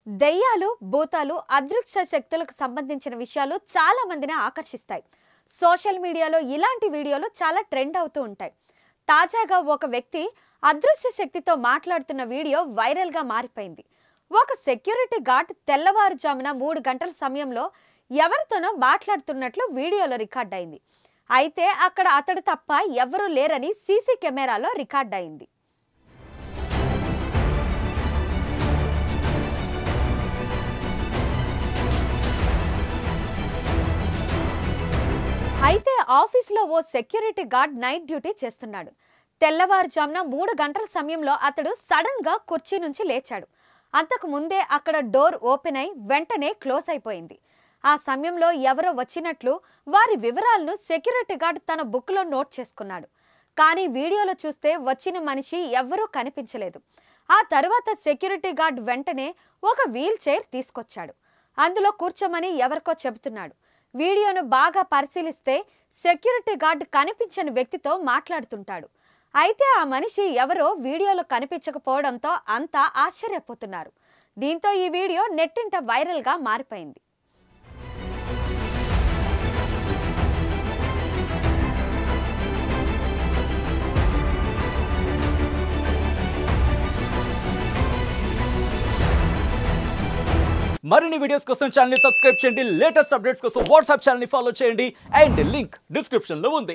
దెయ్యాలు, భూతాలు, అదృశ్య శక్తులకు సంబంధించిన విషయాలు చాలా మందిని ఆకర్షిస్తాయి. సోషల్ మీడియాలో ఇలాంటి వీడియోలు చాలా ట్రెండ్ అవుతూ ఉంటాయి. తాజాగా ఒక వ్యక్తి అదృశ్య శక్తితో మాట్లాడుతున్న వీడియో వైరల్గా మారిపోయింది. ఒక సెక్యూరిటీ గార్డ్ తెల్లవారుజామున 3 గంటల సమయంలో ఎవరితోనో మాట్లాడుతున్నట్లు వీడియోలో రికార్డ్ అయింది. అయితే అక్కడ అతడు తప్ప ఎవరూ లేరని సీసీ కెమెరాలో రికార్డ్ అయింది. అయితే ఆఫీస్లో ఓ సెక్యూరిటీ గార్డ్ నైట్ డ్యూటీ చేస్తున్నాడు. తెల్లవారుజామున 3 గంటల సమయంలో అతడు సడన్ గా కుర్చీ నుంచి లేచాడు. అంతకు ముందే అక్కడ డోర్ ఓపెన్ అయి వెంటనే క్లోజ్ అయిపోయింది. ఆ సమయంలో ఎవరో వచ్చినట్లు వారి వివరాలను సెక్యూరిటీ గార్డ్ తన బుక్లో నోట్ చేసుకున్నాడు. కానీ వీడియోలో చూస్తే వచ్చిన మనిషి ఎవ్వరూ కనిపించలేదు. ఆ తర్వాత సెక్యూరిటీ గార్డ్ వెంటనే ఒక వీల్ చైర్ తీసుకొచ్చాడు. అందులో కూర్చోమని ఎవరికో చెబుతున్నాడు. వీడియోను బాగా పరిశీలిస్తే సెక్యూరిటీ గార్డ్ కనిపించని వ్యక్తితో మాట్లాడుతుంటాడు. అయితే ఆ మనిషి ఎవరో వీడియోలో కనిపించకపోవడంతో అంతా ఆశ్చర్యపోతున్నారు. దీంతో ఈ వీడియో నెట్టింట వైరల్గా మారిపోయింది. మరిన్ని వీడియోస్ కోసం ఛానల్ ని సబ్స్క్రైబ్ చేయండి. లేటెస్ట్ అప్డేట్స్ కోసం వాట్సాప్ ఛానల్ ని ఫాలో చేయండి. అండ్ లింక్ డిస్క్రిప్షన్ లో ఉంది.